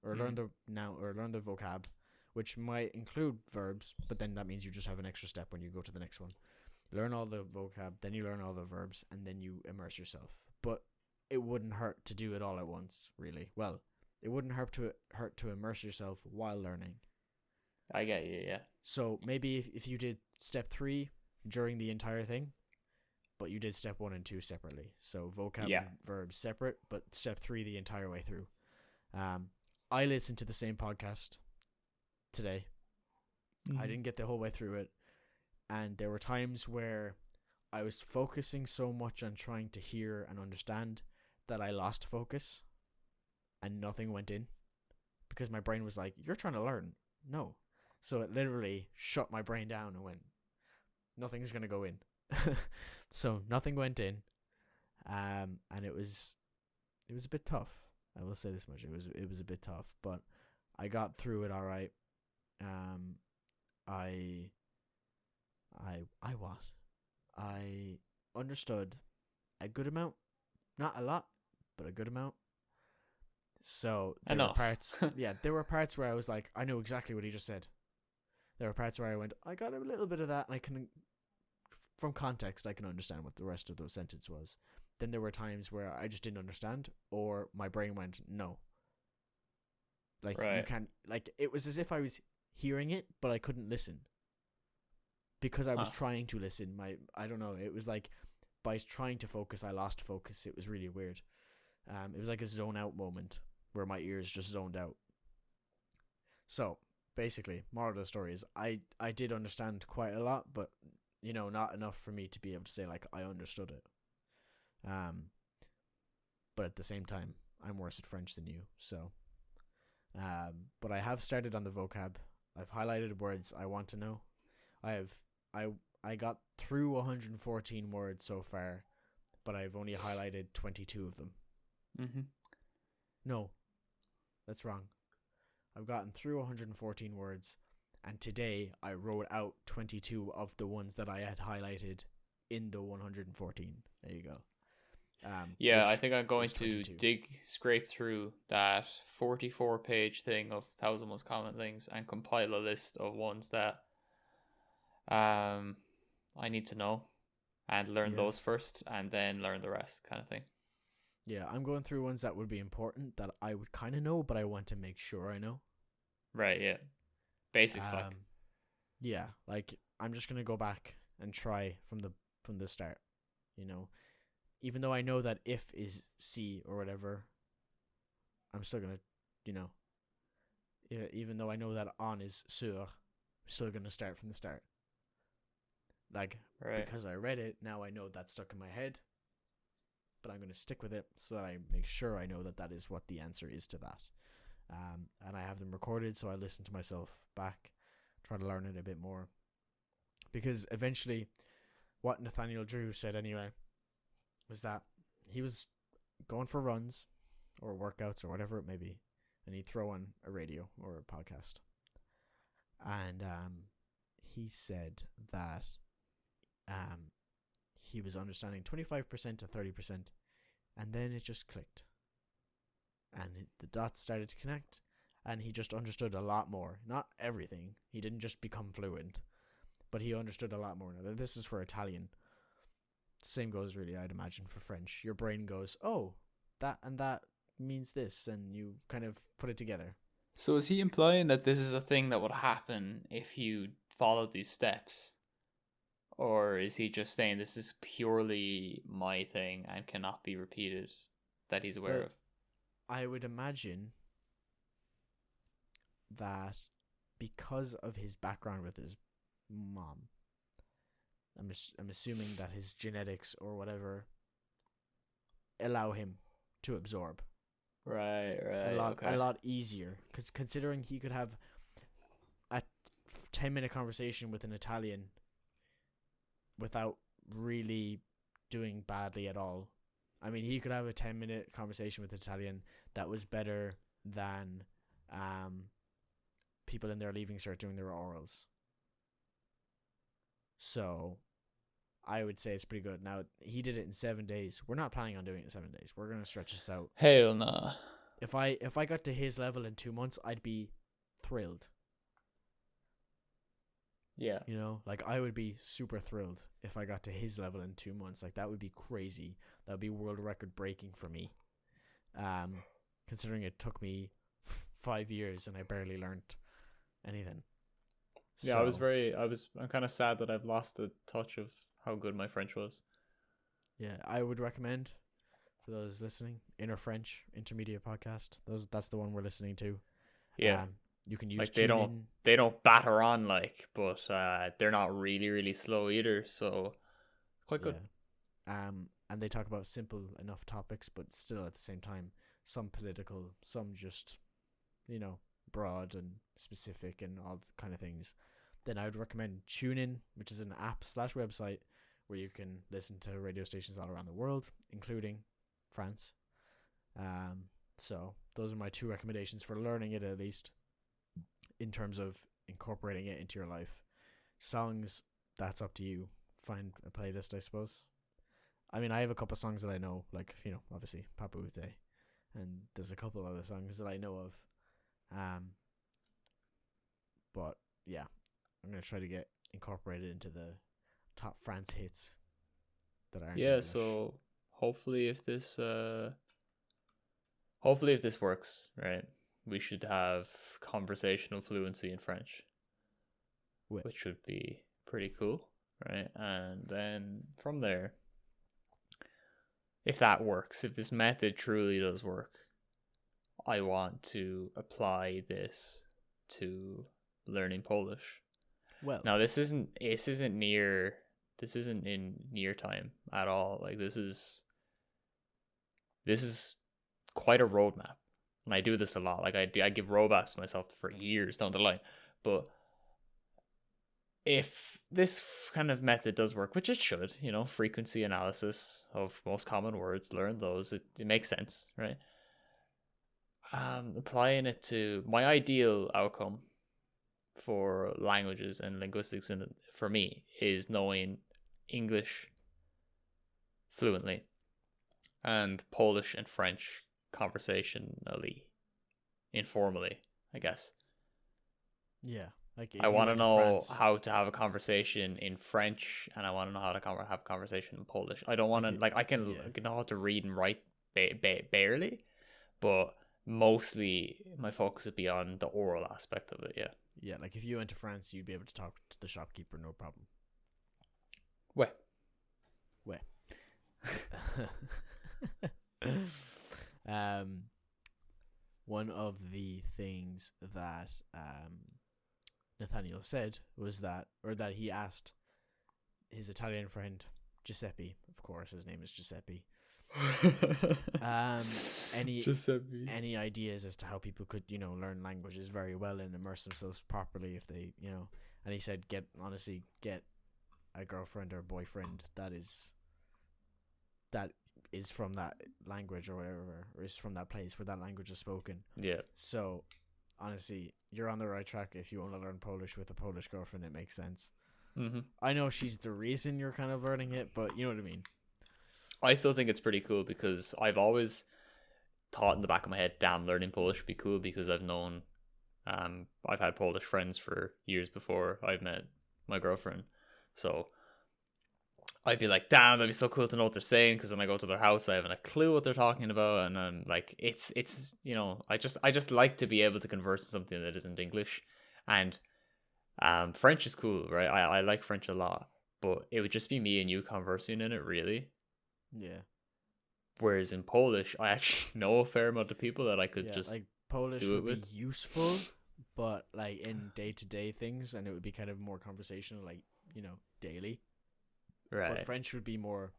or learn the noun, or learn the vocab, which might include verbs, but then that means you just have an extra step when you go to the next one. Learn all the vocab, then you learn all the verbs, and then you immerse yourself. But it wouldn't hurt to do it all at once, really. Well, it wouldn't hurt to immerse yourself while learning. I get you, yeah. So maybe if you did step 3 during the entire thing, but you did step 1 and 2 separately. So vocab and verbs separate, but step 3 the entire way through. I listened to the same podcast today. I didn't get the whole way through it, and there were times where I was focusing so much on trying to hear and understand that I lost focus and nothing went in, because my brain was like, you're trying to learn. No. So it literally shut my brain down and went, nothing's going to go in. So nothing went in, and it was a bit tough. I will say this much: it was a bit tough, but I got through it all right. I understood a good amount, not a lot, but a good amount. So there were parts, there were parts where I was like, I know exactly what he just said. There were parts where I went, I got a little bit of that, and I can, from context, I can understand what the rest of the sentence was. Then there were times where I just didn't understand, or my brain went, no. Like, you can't, like, it was as if I was hearing it, but I couldn't listen. Because I was trying to listen. I don't know, it was like, by trying to focus, I lost focus. It was really weird. It was like a zone out moment, where my ears just zoned out. So, basically, moral of the story is, I did understand quite a lot, but, not enough for me to be able to say, like, I understood it. But at the same time, I'm worse at French than you, so. But I have started on the vocab. I've highlighted words I want to know, I have I I got through 114 words so far, but I've only highlighted 22 of them. Mm-hmm. No, that's wrong. I've gotten through 114 words, and today I wrote out 22 of the ones that I had highlighted in the 114. There you go. Yeah, I think I'm going is to 22. scrape through that 44-page thing of 1,000 most common things and compile a list of ones that I need to know and learn Yeah. those first and then learn the rest, kind of thing. Yeah, I'm going through ones that would be important that I would kind of know, but I want to make sure I know. Right, yeah. Basics, like. Yeah, like I'm just gonna go back and try from the start. You know, even though I know that if is C or whatever, I'm still gonna, you know, even though I know that on is sur, I'm still gonna start from the start. Like, Right. because I read it, now I know that's stuck in my head, but I'm gonna stick with it so that I make sure I know that that is what the answer is to that. And I have them recorded, so I listen to myself back, try to learn it a bit more. Because eventually, what Nathaniel Drew said anyway was that he was going for runs or workouts or whatever it may be, and he'd throw on a radio or a podcast. And he said that he was understanding 25% to 30%, and then it just clicked. And the dots started to connect, and he just understood a lot more. Not everything. He didn't just become fluent, but he understood a lot more. Now, this is for Italian. Same goes, really, I'd imagine, for French. Your brain goes, oh, that and that means this, and you kind of put it together. So is he implying that this is a thing that would happen if you followed these steps? Or is he just saying this is purely my thing and cannot be repeated that he's aware of? I would imagine that because of his background with his mom, I'm assuming that his genetics or whatever allow him to absorb Right, a lot easier. Because considering he could have a 10-minute conversation with an Italian without really doing badly at all. I mean, he could have a 10-minute conversation with an Italian that was better than people in their leaving cert doing their orals. So I would say it's pretty good. Now, he did it in 7 days. We're not planning on doing it in 7 days. We're going to stretch this out. Hell nah. If I got to his level in 2 months, I'd be thrilled. Yeah. You know, like I would be super thrilled if I got to his level in 2 months. Like that would be crazy. That would be world record breaking for me. Considering it took me 5 years and I barely learned anything. Yeah, so, I'm kind of sad that I've lost the touch of how good my French was. Yeah, I would recommend for those listening, Inner French Intermediate Podcast. That's the one we're listening to. Yeah. You can use like they don't batter on but they're not really slow either, so quite good. And they talk about simple enough topics, but still at the same time some political, some just broad and specific and all kind of things. Then I would recommend TuneIn, which is an app/website where you can listen to radio stations all around the world, including France. So those are my 2 recommendations for learning it, at least in terms of incorporating it into your life. Songs, that's up to you. Find a playlist, I suppose. I mean, I have a couple songs that I know, like, obviously Papa Ute, and there's a couple other songs that I know of. But yeah, I'm gonna try to get incorporated into the top France hits that aren't English. So hopefully if this works, right, we should have conversational fluency in French, which would be pretty cool, right? And then from there, if that works, if this method truly does work, I want to apply this to learning Polish. Well, now this isn't in near time at all. Like this is quite a roadmap, and I do this a lot. Like I give roadmaps to myself for years down the line, but if this kind of method does work, which it should, frequency analysis of most common words, learn those, it makes sense, right? Applying it to my ideal outcome for languages and linguistics, and for me, is knowing English fluently and Polish and French conversationally, informally, I guess. Yeah. Like I want to know how to have a conversation in French, and I want to know how to have a conversation in Polish. I don't want to, I can know how to read and write barely, but mostly my focus would be on the oral aspect of it, yeah. Yeah, like if you went to France, you'd be able to talk to the shopkeeper, no problem. Ouais. One of the things that Nathaniel said was that he asked his Italian friend Giuseppe, of course his name is Giuseppe, any ideas as to how people could learn languages very well and immerse themselves properly if they and he said get a girlfriend or boyfriend that is from that language or whatever, or is from that place where that language is spoken. Yeah. So honestly, you're on the right track. If you want to learn Polish with a Polish girlfriend, it makes sense. Mm-hmm. I know she's the reason you're kind of learning it, but you know what I mean. I still think it's pretty cool because I've always thought in the back of my head, damn, learning Polish would be cool, because I've known, I've had Polish friends for years before I've met my girlfriend. So I'd be like, damn, that'd be so cool to know what they're saying, because when I go to their house, I haven't a clue what they're talking about, and then like it's I just like to be able to converse in something that isn't English, and French is cool, right? I like French a lot, but it would just be me and you conversing in it, really. Yeah. Whereas in Polish, I actually know a fair amount of people that I could just like Polish do it would with. be useful, but like in day-to-day things, and it would be kind of more conversational, like daily. Right. But French would be more,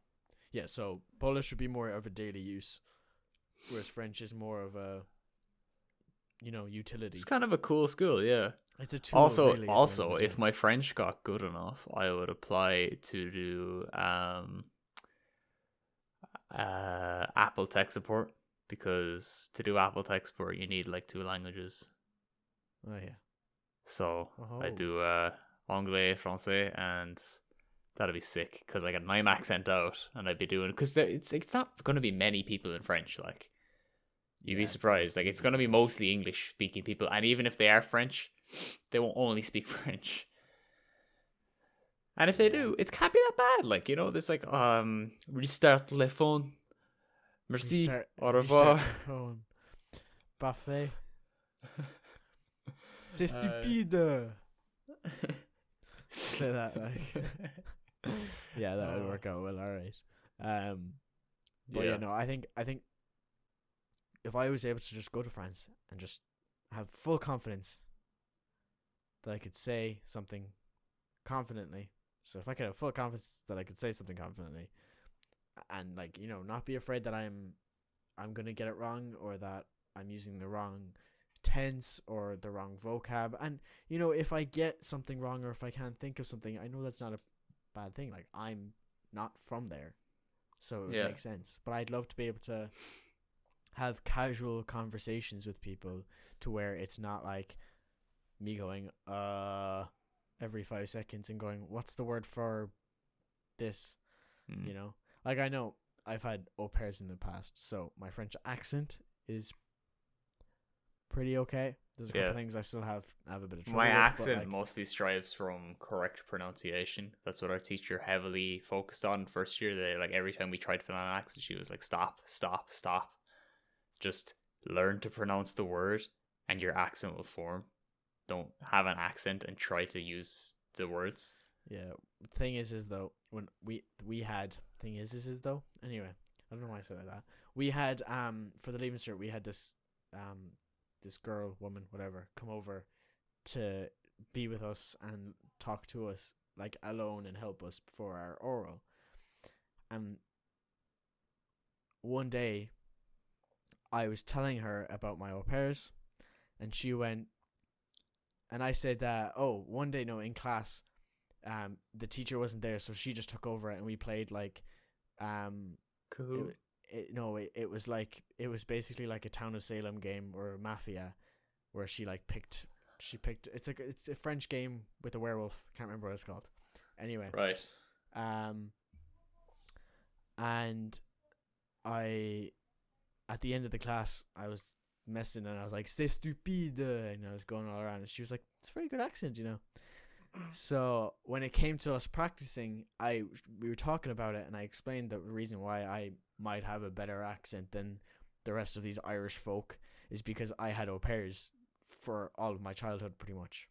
so Polish would be more of a daily use, whereas French is more of a, utility. It's kind of a cool skill, yeah. It's a tool. Also, if my French got good enough, I would apply to do Apple tech support, because to do Apple tech support, you need like 2 languages. Oh yeah. So I do Anglais, Francais, and that'd be sick, because I get my accent out, and I'd be doing, because it's not going to be many people in French. Like, you'd be surprised. Like, it's going to be mostly English speaking people, and even if they are French, they won't only speak French. And if they do, it can't be that bad. Like, there's like restart le phone, merci, au revoir. Parfait. C'est stupide. Say that like. Yeah, that would work out well. All right. But I think if I was able to just go to France and just have full confidence that I could say something confidently. So if I could have full confidence that I could say something confidently, and like not be afraid that I'm gonna get it wrong, or that I'm using the wrong tense or the wrong vocab, and if I get something wrong, or if I can't think of something, I know that's not a bad thing. Like, I'm not from there, so it makes sense. But I'd love to be able to have casual conversations with people, to where it's not like me going every 5 seconds and going, what's the word for this? Like, I know I've had au pairs in the past, so my French accent is pretty okay. There's a couple things I still have a bit of trouble my with, accent mostly strives from correct pronunciation. That's what our teacher heavily focused on first year. They, like, every time we tried to put on an accent, she was like, stop. Just learn to pronounce the word and your accent will form. Don't have an accent and try to use the words. Yeah. Thing is though, when we had anyway, I don't know why I said it like that. We had for the Leaving Cert, we had this woman, whatever, come over to be with us and talk to us, like, alone, and help us for our oral. And one day I was telling her about my au pairs, and she went, and I said that, one day, no, in class, the teacher wasn't there, so she just took over it, and we played like Cool. it was basically like a Town of Salem game or Mafia, where she picked it's a French game with a werewolf. Can't remember what it's called. Anyway, Right. And I, at the end of the class, I was messing, and I was like, "C'est stupide," and I was going all around, and she was like, "It's a very good accent, you know." So when it came to us practicing, we were talking about it, and I explained the reason why I might have a better accent than the rest of these Irish folk is because I had au pairs for all of my childhood, pretty much.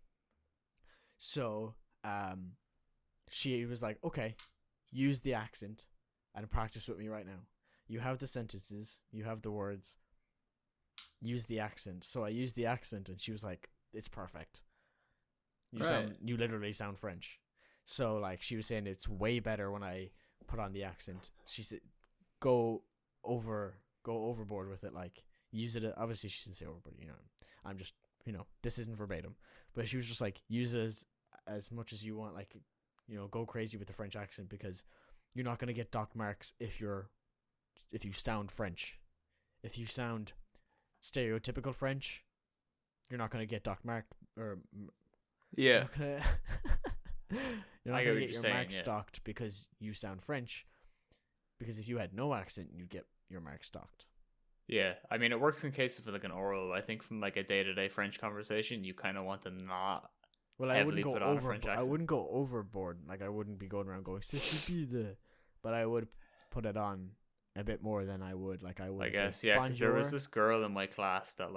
So she was like, "Okay, use the accent and practice with me right now. You have the sentences, you have the words. Use the accent." So I used the accent, and she was like, "It's perfect. You literally sound French." So she was saying it's way better when I put on the accent. She said, go overboard with it, use it. Obviously she didn't say overboard, I'm just, this isn't verbatim, but she was just like, use it as much as you want, go crazy with the French accent, because you're not going to get docked marks if you sound French. If you sound stereotypical French, you're not going to get docked marked, or yeah. You're not going to get your marks stocked because you sound French. Because if you had no accent, you'd get your marks stocked. Yeah, I mean, it works in case of an oral. I think from a day-to-day French conversation, you kind of want to not. Well, I wouldn't go I wouldn't go overboard. I wouldn't be going around going "c'est stupide," but I would put it on a bit more than I would. I guess, yeah. Because there was this girl in my class that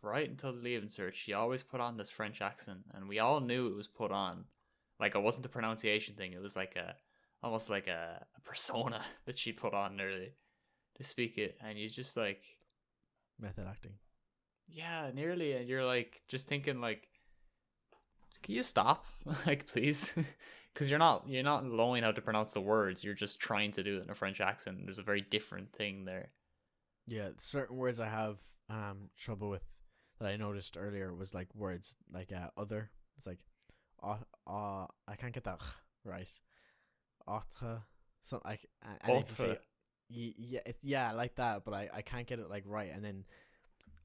right until the leaving cert, she always put on this French accent, and we all knew it was put on. It wasn't a pronunciation thing. It was almost like a persona that she put on nearly to speak it, and you just method acting. Yeah, nearly, and you're just thinking can you stop, please? Because you're not knowing how to pronounce the words. You're just trying to do it in a French accent. There's a very different thing there. Yeah, certain words I have trouble with that I noticed earlier was words other. It's I can't get that right. Autre, something and if you say it's like that, but I can't get it right. And then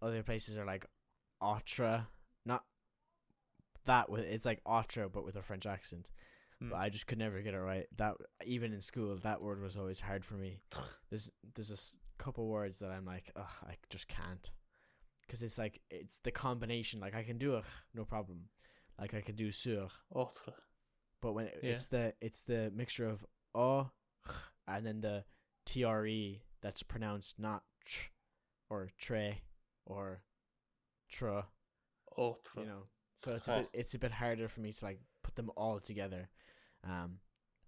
other places are autre, not that with it's autre but with a French accent. But I just could never get it right. That even in school, that word was always hard for me. There's a couple words that I'm I just can't, because it's the combination. I can do no problem. I can do sur. Autre. But when it's the mixture of and then the tre that's pronounced not tr or tre or tra. Autre. So it's a bit harder for me to put them all together.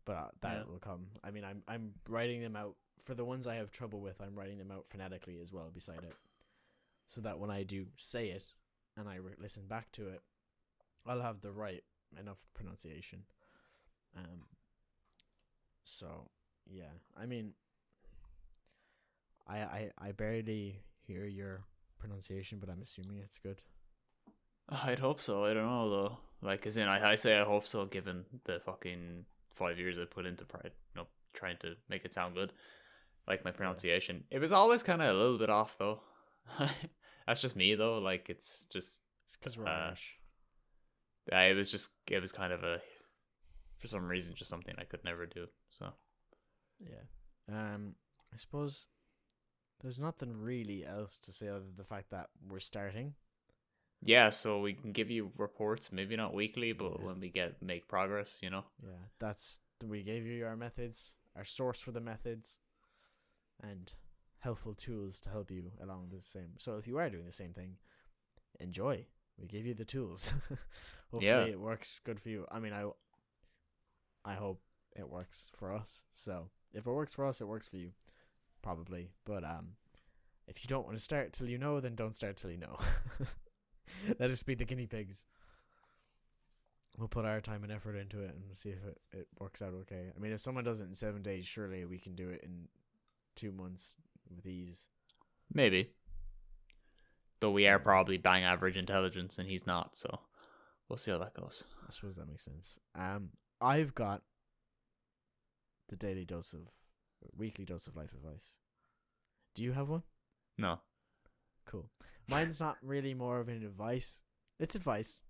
But that will come. I mean, I'm writing them out for the ones I have trouble with. I'm writing them out phonetically as well beside it, so that when I do say it and I listen back to it, I'll have the right enough pronunciation. So yeah, I mean, I barely hear your pronunciation, but I'm assuming it's good. I'd hope so. I don't know though. As in, I say I hope so, given the fucking 5 years I put into trying to make it sound good. My pronunciation, it was always kind of a little bit off though. That's just me though. It's because we're Irish. It was kind of for some reason, just something I could never do. So yeah, I suppose there's nothing really else to say other than the fact that we're starting. Yeah, so we can give you reports, maybe not weekly, but when we make progress, Yeah, we gave you our methods, our source for the methods, and helpful tools to help you along the same. So if you are doing the same thing, enjoy. We give you the tools. Hopefully it works good for you. I mean, I hope it works for us. So if it works for us, it works for you, probably. But if you don't want to start till you know, then don't start till you know. Let us be the guinea pigs. We'll put our time and effort into it and see if it works out okay. I mean, if someone does it in 7 days, surely we can do it in 2 months with ease. Maybe. Though we are probably bang average intelligence and he's not, so we'll see how that goes. I suppose that makes sense. I've got the weekly dose of life advice. Do you have one? No. Cool. Mine's not really more of an advice. It's advice.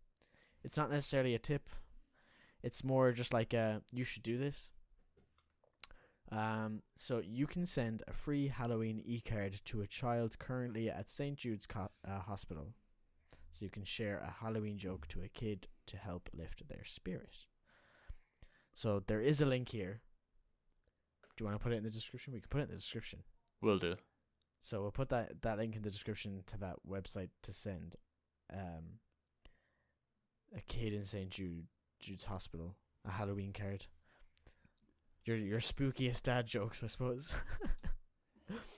It's not necessarily a tip. It's more just like you should do this. So you can send a free Halloween e-card to a child currently at St. Jude's Hospital. So you can share a Halloween joke to a kid to help lift their spirit. So there is a link here. Do you want to put it in the description? We can put it in the description. Will do. So we'll put that link in the description to that website to send a kid in St. Jude's Hospital a Halloween card. Your spookiest dad jokes, I suppose.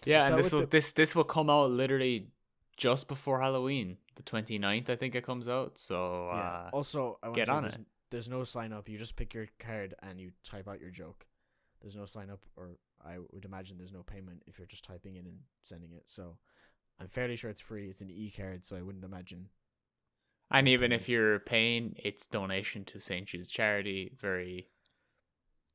Yeah, and this will come out literally just before Halloween, the 29th, I think it comes out. So yeah. Also, I want get to say on it. There's no sign up. You just pick your card and you type out your joke. There's no sign up, or I would imagine there's no payment if you're just typing in and sending it. So I'm fairly sure it's free. It's an e-card, so I wouldn't imagine. And even if you're paying, it's donation to St. Jude's charity. Very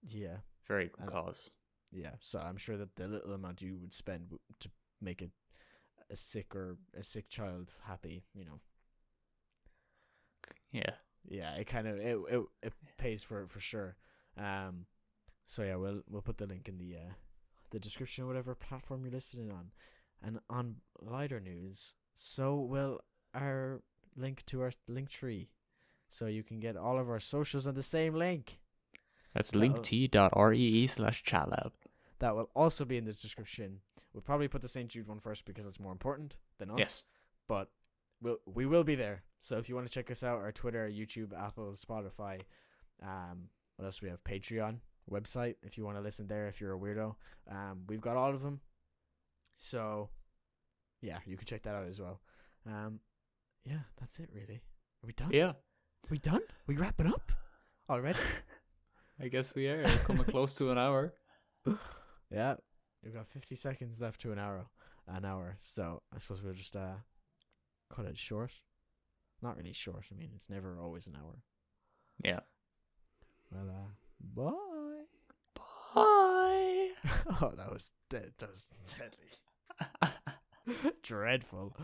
good cause. Yeah, so I'm sure that the little amount you would spend to make a sick child happy, Yeah, it kind of it pays for it for sure. So yeah, we'll put the link in the description, whatever platform you're listening on. And on lighter news, so will our link to our link tree, so you can get all of our socials on the same link. That's linkt.ree/chatlab. That will also be in the description. We'll probably put the St. Jude one first because it's more important than us. Yes. But we will be there. So if you want to check us out, our Twitter, YouTube, Apple, Spotify, what else do we have? Patreon, website, if you want to listen there, if you're a weirdo. We've got all of them. So yeah, you can check that out as well. Yeah, that's it really. Are we done? Yeah. We done? We wrapping up already? I guess we are coming close to an hour. Yeah, we've got 50 seconds left to an hour. So I suppose we'll just cut it short. Not really short. I mean, it's never always an hour. Yeah. Well, bye. Bye. Oh, that was deadly. Dreadful.